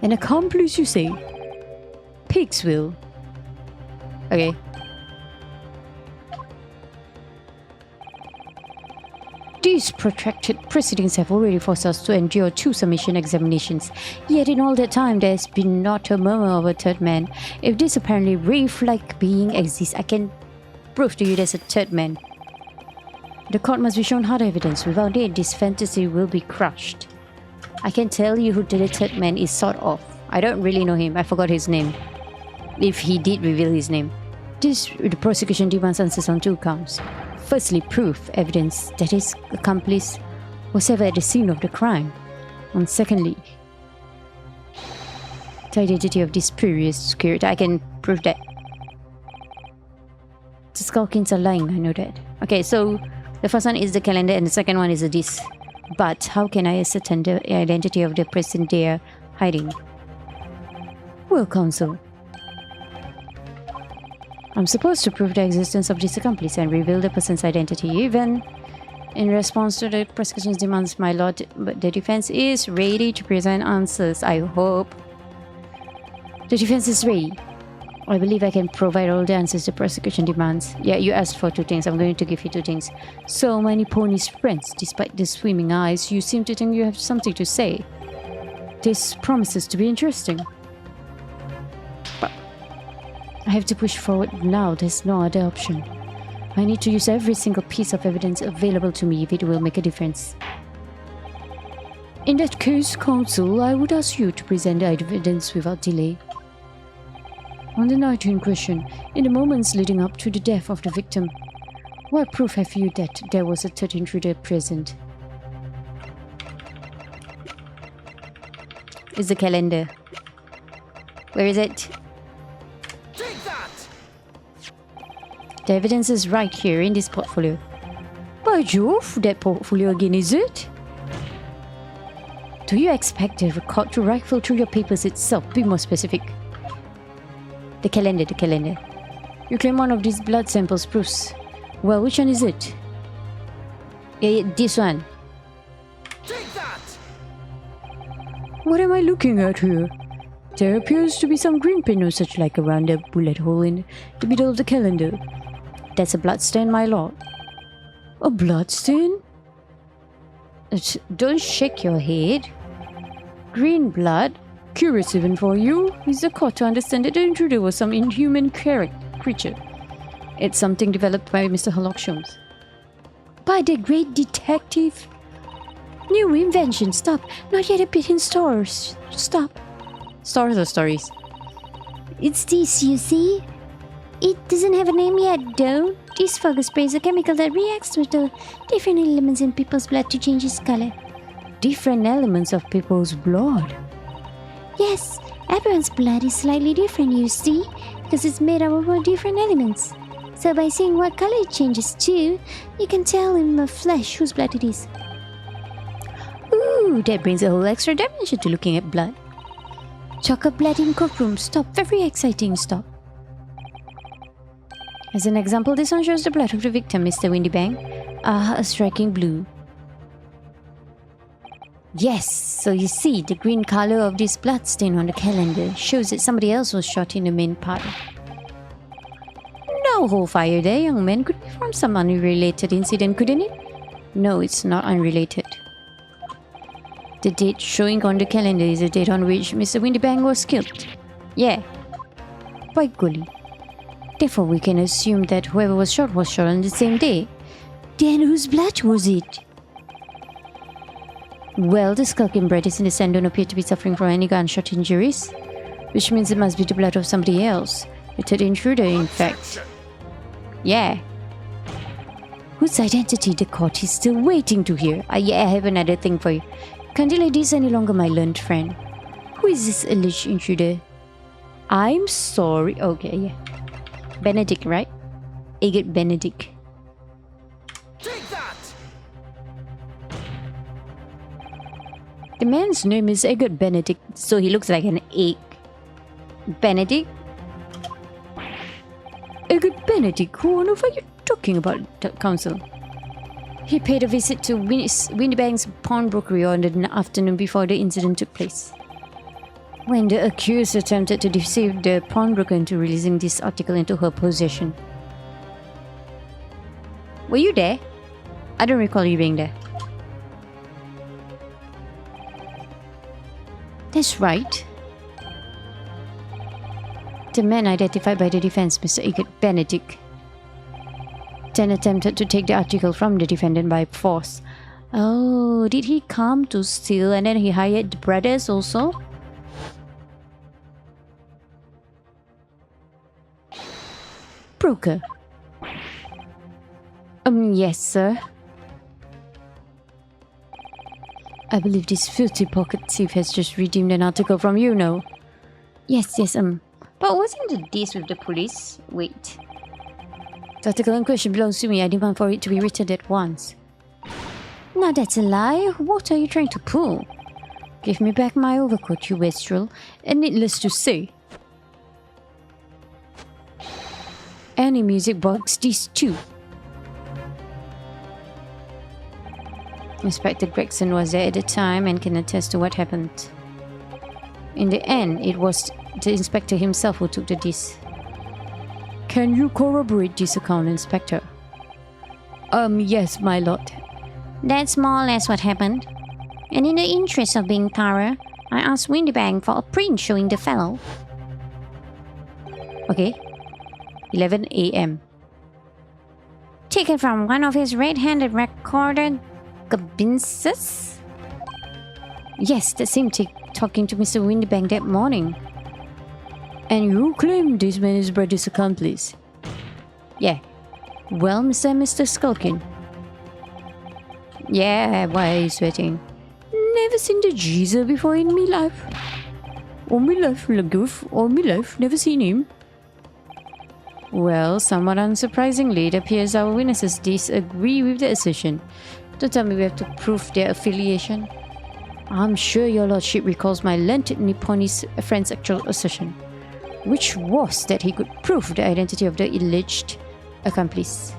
Speaker 1: An accomplice, you say? Pigs will. Okay. These protracted proceedings have already forced us to endure 2 submission examinations. Yet in all that time, there's been not a murmur of a third man. If this apparently wraith-like being exists, I can prove to you there's a third man. The court must be shown hard evidence. Without it, this fantasy will be crushed. I can tell you who the third man is sort of. I don't really know him. I forgot his name. If he did reveal his name. The prosecution demands answers on 2 counts. Firstly, proof, evidence that his accomplice was ever at the scene of the crime. And secondly, the identity of this spurious security. I can prove that. The Skullkins are lying, I know that. Okay, so the first one is the calendar and the second one is a disc. But how can I ascertain the identity of the person they are hiding? Well, counsel, I'm supposed to prove the existence of this accomplice and reveal the person's identity. Even in response to the prosecution's demands, my lord, but the defense is ready to present answers. I hope. The defense is ready. I believe I can provide all the answers the prosecution demands. Yeah, you asked for 2 things. I'm going to give you 2 things. So many ponies friends, despite the swimming eyes, you seem to think you have something to say. This promises to be interesting. But I have to push forward now. There's no other option. I need to use every single piece of evidence available to me if it will make a difference. In that case, counsel, I would ask you to present the evidence without delay. On the night in question, in the moments leading up to the death of the victim, what proof have you that there was a third intruder present? It's the calendar. Where is it?
Speaker 2: Take that!
Speaker 1: The evidence is right here in this portfolio. By Jove, that portfolio again, is it? Do you expect the record to rifle through your papers itself? Be more specific. The calendar. You claim one of these blood samples proves. Well, which one is it? This one.
Speaker 2: Take that!
Speaker 1: What am I looking at here? There appears to be some green pin or such like around the bullet hole in the middle of the calendar. That's a bloodstain, my lord. A bloodstain? Don't shake your head. Green blood? Curious even for you, is the court to understand that the intruder was some inhuman creature. It's something developed by Mr. Herlock Sholmes. By the great detective? New invention, stop. Not yet a bit in stores. Stop. Stores or stories?
Speaker 4: It's this, you see? It doesn't have a name yet, though. This fungus sprays a chemical that reacts with the different elements in people's blood to change its color.
Speaker 1: Different elements of people's blood?
Speaker 4: Yes, everyone's blood is slightly different, you see, because it's made up of all different elements. So by seeing what color it changes to, you can tell in the flesh whose blood it is.
Speaker 1: Ooh, that brings a whole extra dimension to looking at blood. Chocolate blood in courtroom. Stop. Very exciting. Stop. As an example, this one shows the blood of the victim, Mr. Windybang. Ah, a striking blue. Yes, so you see, the green color of this blood stain on the calendar shows that somebody else was shot in the main part. No whole fire there, young man. Could be from some unrelated incident, couldn't it? No, it's not unrelated. The date showing on the calendar is the date on which Mr. Windybang was killed. Yeah. By golly. Therefore, we can assume that whoever was shot on the same day.
Speaker 4: Then whose blood was it?
Speaker 1: Well, the skulking bodies in the sand don't appear to be suffering from any gunshot injuries, which means it must be the blood of somebody else. The third intruder, in fact. Yeah. Whose identity the court is still waiting to hear. Yeah, I have another thing for you. Can't delay this any longer, my learned friend. Who is this alleged intruder? I'm sorry. Okay, yeah. Benedict, right? Agate, Benedict.
Speaker 2: Take that!
Speaker 1: The man's name is Egbert Benedict, so he looks like an egg. Benedict? Egbert Benedict? Who on earth are you talking about, Council? He paid a visit to Windybank's pawnbrokery on the afternoon before the incident took place. When the accused attempted to deceive the pawnbroker into releasing this article into her possession. Were you there? I don't recall you being there. That's right. The man identified by the defense, Mr. Egbert Benedict, then attempted to take the article from the defendant by force. Oh, did he come to steal and then he hired the brothers also? Broker. Yes, sir. I believe this filthy pocket thief has just redeemed an article from you, no? Yes, but wasn't the this with the police? Wait. The article in question belongs to me. I demand for it to be returned at once. Now that's a lie. What are you trying to pull? Give me back my overcoat, you wastrel. And needless to say, any music box, these two. Inspector Gregson was there at the time and can attest to what happened. In the end, it was the inspector himself who took the disc. Can you corroborate this account, Inspector? Yes, my lord. That's more or less what happened. And in the interest of being thorough, I asked Windybank for a print showing the fellow. Okay. 11 a.m. Taken from one of his red-handed recorder cabinses? Yes, that same talking to Mr. Windybank that morning. And you claim this man is brother's accomplice? Yeah. Well, Mr. Skulkin. Yeah, why are you sweating? Never seen the geezer before in me life. All me life, never seen him. Well, somewhat unsurprisingly, it appears our witnesses disagree with the assertion. Don't tell me we have to prove their affiliation. I'm sure your lordship recalls my learned Nipponese friend's actual assertion, which was that he could prove the identity of the alleged accomplice.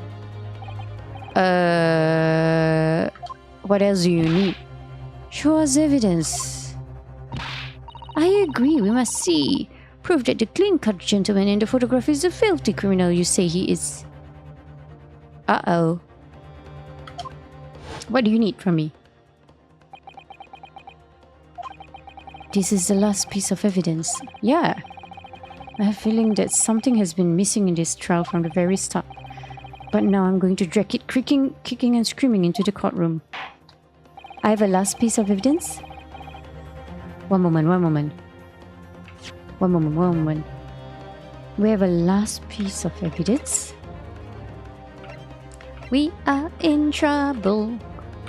Speaker 1: What else do you need? Show us evidence. I agree, we must see. Prove that the clean-cut gentleman in the photograph is the filthy criminal you say he is. Uh-oh. What do you need from me? This is the last piece of evidence. Yeah. I have a feeling that something has been missing in this trial from the very start. But now I'm going to drag it kicking and screaming into the courtroom. I have a last piece of evidence? One moment. We have a last piece of evidence? We are in trouble.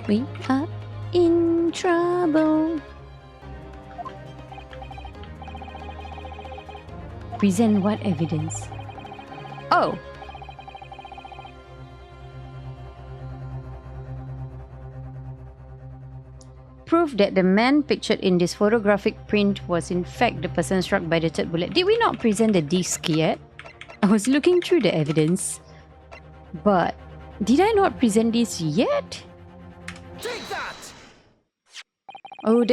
Speaker 1: We are in trouble. Present what evidence? Oh! Proof that the man pictured in this photographic print was in fact the person struck by the third bullet. Did we not present the disc yet? I was looking through the evidence. But did I not present this yet?
Speaker 2: Take that!
Speaker 1: Oh,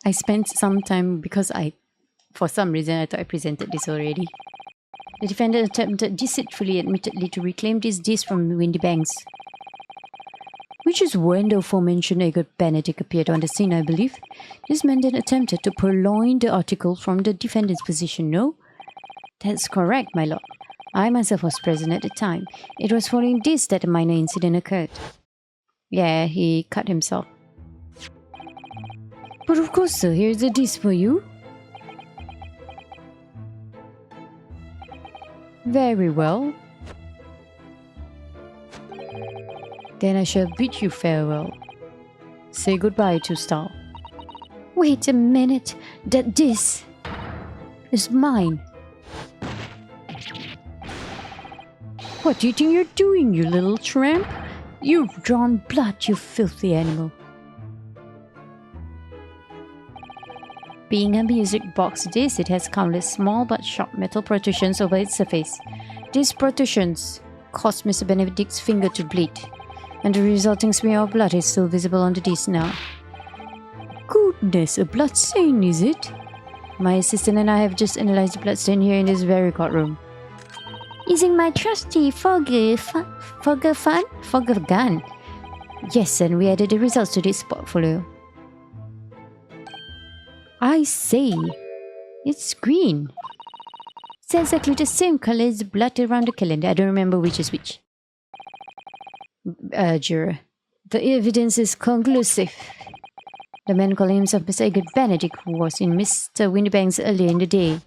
Speaker 1: I spent some time because for some reason, I thought I presented this already. The defendant attempted deceitfully, admittedly, to reclaim this disc from Windybanks. Which is when the aforementioned Egbert Benedict appeared on the scene, I believe. This man then attempted to purloin the article from the defendant's possession, no? That's correct, my lord. I myself was present at the time. It was following this that a minor incident occurred. Yeah, he cut himself. But of course, sir, here's the disc for you. Very well. Then I shall bid you farewell. Say goodbye to Star. Wait a minute. That this is mine. What do you think you're doing, you little tramp? You've drawn blood, you filthy animal. Being a music box disc, it has countless small but sharp metal protrusions over its surface. These protrusions caused Mr. Benedict's finger to bleed, and the resulting smear of blood is still visible on the disc now. Goodness, a blood stain, is it? My assistant and I have just analyzed the blood stain here in this very courtroom.
Speaker 4: Using my trusty fogger gun.
Speaker 1: Yes, and we added the results to this portfolio. I say, it's green. It's exactly the same color as the blood around the calendar. I don't remember which is which. Juror, the evidence is conclusive. The man calling himself Mr. Edgar Benedict, who was in Mr. Windybank's earlier in the day,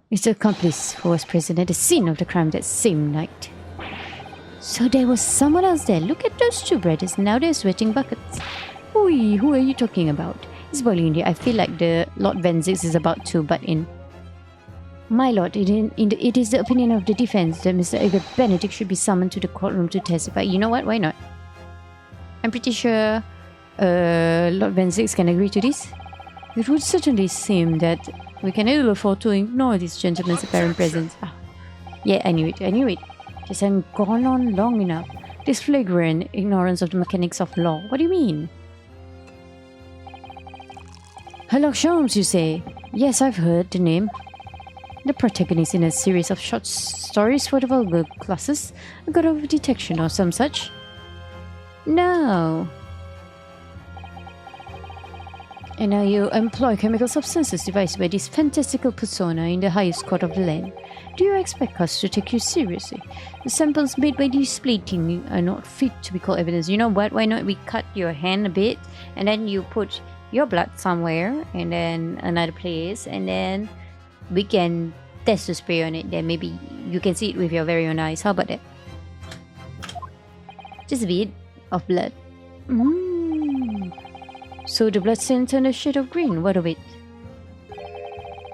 Speaker 1: is the accomplice who was present at the scene of the crime that same night. So there was someone else there. Look at those two brothers. Now they're sweating buckets. Oi, who are you talking about? It's boiling in there. I feel like the Lord Venzix is about to butt in. My lord, it is the opinion of the defense that Mr. Edgar Benedict should be summoned to the courtroom to testify. You know what? Why not? I'm pretty sure Lord Venzix can agree to this. It would certainly seem that we can ill afford to ignore this gentleman's apparent presence. Yeah, I knew it. Just hadn't gone on long enough. This flagrant ignorance of the mechanics of law. What do you mean? Sherlock Holmes, you say? Yes, I've heard the name. The protagonist in a series of short stories for the vulgar classes, a god of detection or some such. No. And now you employ chemical substances devised by this fantastical persona in the highest court of the land. Do you expect us to take you seriously? The samples made by this plating are not fit to be called evidence. You know what? Why not we cut your hand a bit and then you put your blood somewhere and then another place and then we can test the spray on it. Then maybe you can see it with your very own eyes. How about that? Just a bit of blood. So the blood stain turned a shade of green. What of it?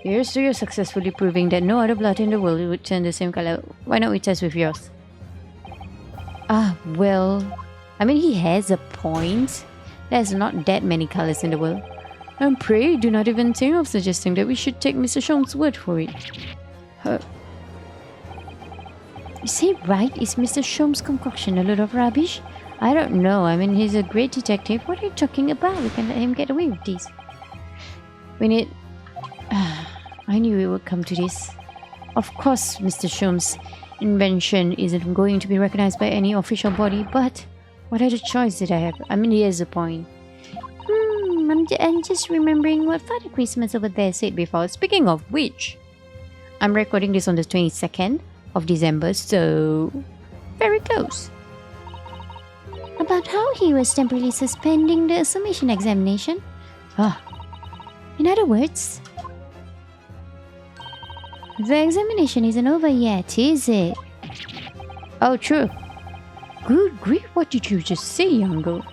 Speaker 1: Here's to you successfully proving that no other blood in the world would turn the same color. Why not we test with yours? Well, I mean, he has a point. There's not that many colors in the world. And pray do not even think of suggesting that we should take Mr. Sholmes' word for it. Is he right? Is Mr. Sholmes' concoction a load of rubbish? I don't know. I mean, he's a great detective. What are you talking about? We can let him get away with this. I knew it would come to this. Of course, Mr. Sholmes' invention isn't going to be recognized by any official body, but what other choice did I have? I mean, here's the point.
Speaker 4: I'm just remembering what Father Christmas over there said before.
Speaker 1: Speaking of which, I'm recording this on the 22nd of December, so very close.
Speaker 4: About how he was temporarily suspending the summation examination. In other words, the examination isn't over yet, is it?
Speaker 1: Oh, true. Good grief, what did you just say, young girl?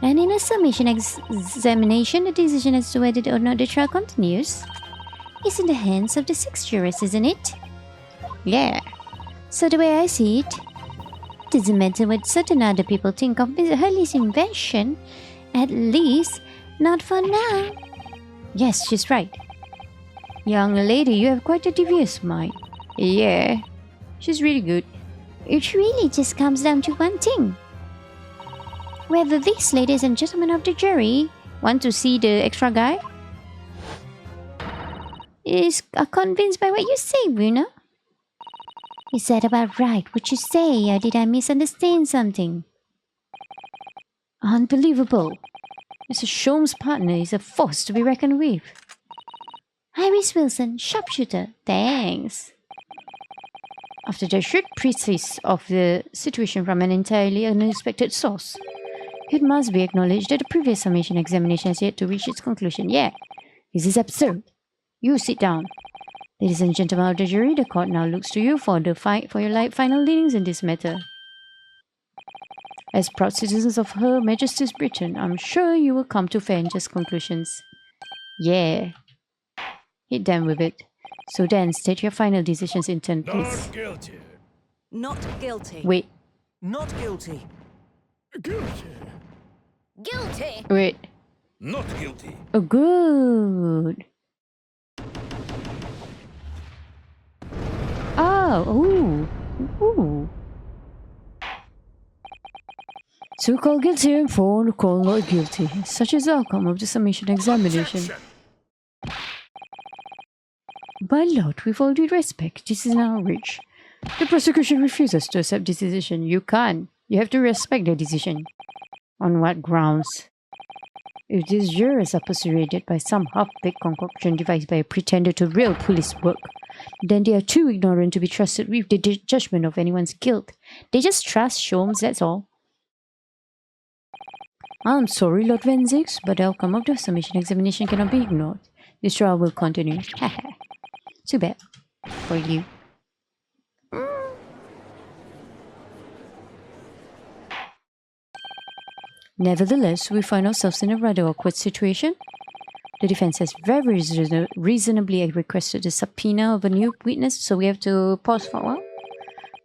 Speaker 4: And in a summation examination, the decision as to whether or not the trial continues is in the hands of the 6 jurors, isn't it?
Speaker 1: Yeah.
Speaker 4: So the way I see it, doesn't matter what certain other people think of Miss Hurley's invention, at least not for now.
Speaker 1: Yes, she's right. Young lady, you have quite a devious mind. Yeah, she's really good.
Speaker 4: It really just comes down to one thing. Whether these ladies and gentlemen of the jury
Speaker 1: want to see the extra guy?
Speaker 4: Are convinced by what you say, Bruno? Is that about right? Would you say, or did I misunderstand something?
Speaker 1: Unbelievable. Mr. Sholmes' partner is a force to be reckoned with.
Speaker 4: Iris Wilson, sharpshooter.
Speaker 1: Thanks. After the shrewd precis of the situation from an entirely unexpected source, it must be acknowledged that the previous summation examination has yet to reach its conclusion. Yeah, this is absurd. You sit down. Ladies and gentlemen of the jury, the court now looks to you for your final leanings in this matter. As proud citizens of Her Majesty's Britain, I'm sure you will come to fair and just conclusions. Yeah. Hit them with it. So then, state your final decisions in turn, please.
Speaker 2: Not guilty.
Speaker 3: Not guilty.
Speaker 1: Wait.
Speaker 3: Not guilty.
Speaker 2: Guilty.
Speaker 5: Guilty.
Speaker 1: Wait.
Speaker 2: Not guilty.
Speaker 1: Oh, good. Oh, ooh. Ooh. Two called guilty and four called not guilty. Such is the outcome of the summation examination.
Speaker 2: Objection.
Speaker 1: My lord, with all due respect, this is an outrage. The prosecution refuses to accept this decision. You can't. You have to respect the decision. On what grounds? If these jurors are persuaded by some half-baked concoction devised by a pretender to real police work, then they are too ignorant to be trusted with the judgment of anyone's guilt. They just trust Sholmes, that's all. I'm sorry, Lord Van Zix, but the outcome of the summation examination cannot be ignored. This trial will continue. Too bad. For you. Nevertheless, we find ourselves in a rather awkward situation. The defense has very reasonably requested the subpoena of a new witness, so we have to pause for a while.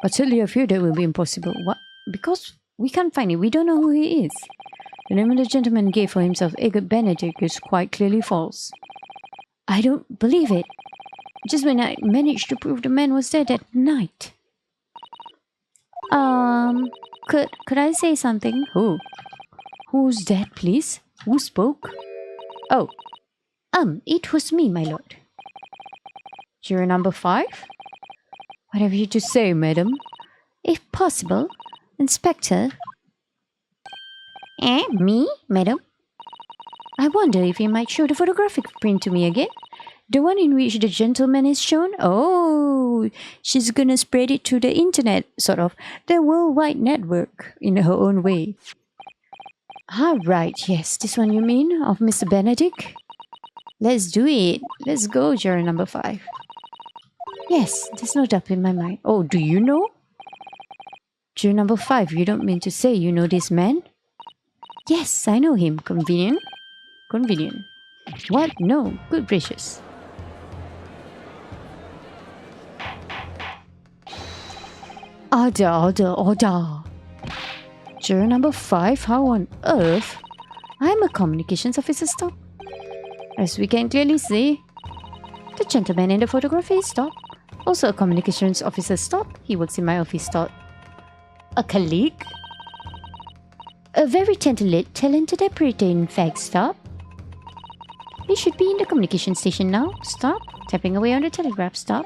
Speaker 1: But sadly, I fear that will be impossible. What? Because we can't find him. We don't know who he is. The name of the gentleman gave for himself, Egbert Benedict, is quite clearly false. I don't believe it. Just when I managed to prove the man was dead that night. Could I say something? Who? Who's that, please? Who spoke? Oh, it was me, my lord. Juror number 5? What have you to say, madam? If possible, Inspector. Me, madam? I wonder if you might show the photographic print to me again. The one in which the gentleman is shown? Oh, she's gonna spread it to the internet, sort of. The worldwide network, in her own way. Ah, right, yes, this one you mean, of Mr. Benedict? Let's do it. Let's go, juror number 5. Yes, there's no doubt in my mind. Oh, do you know? Juror number 5, you don't mean to say you know this man? Yes, I know him. Convenient? Convenient. What? No. Good gracious. Order. Juror number 5, how on earth? I'm a communications officer, stop. As we can clearly see, the gentleman in the photograph is stop. Also a communications officer, stop. He works in my office, stop. A colleague? A very talented operator, in fact, stop. He should be in the communication station now, stop. Tapping away on the telegraph, stop.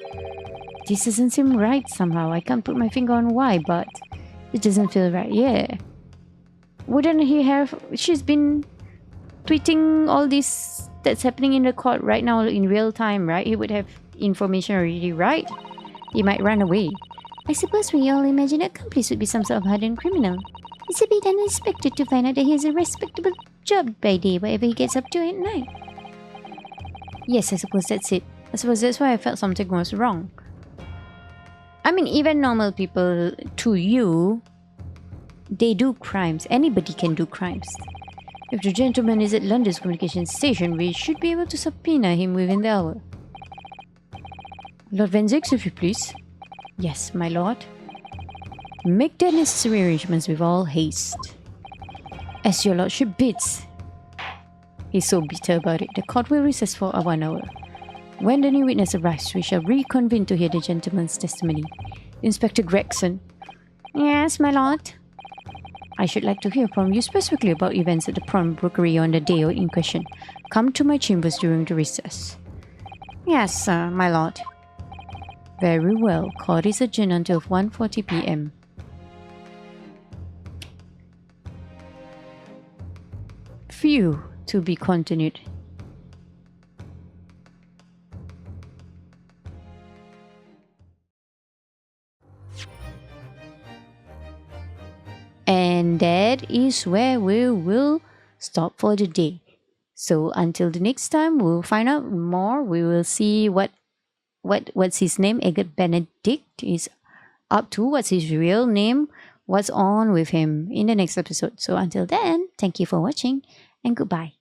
Speaker 1: This doesn't seem right somehow. I can't put my finger on why, but it doesn't feel right, yeah. Wouldn't he have... She's been tweeting all this that's happening in the court right now in real time, right? He would have information already, right? He might run away. I suppose we all imagine accomplice would be some sort of hardened criminal. It's a bit unexpected to find out that he has a respectable job by day, whatever he gets up to at night. Yes, I suppose that's it. I suppose that's why I felt something was wrong. I mean, even normal people, to you, they do crimes. Anybody can do crimes. If the gentleman is at London's communication station, we should be able to subpoena him within the hour. Lord Van Zix, if you please. Yes, my lord. Make the necessary arrangements with all haste. As your lordship bids. He's so bitter about it. The court will recess for 1 hour. When the new witness arrives, we shall reconvene to hear the gentleman's testimony. Inspector Gregson. Yes, my lord. I should like to hear from you specifically about events at the pawnbrokery on the day in question. Come to my chambers during the recess. Yes, sir, my lord. Very well. Court is adjourned until 1:40 p.m. Phew, to be continued. And that is where we will stop for the day. So until the next time, we'll find out more. We will see what's his name, Egbert Benedict, is up to, what's his real name, what's on with him in the next episode. So until then, thank you for watching and goodbye.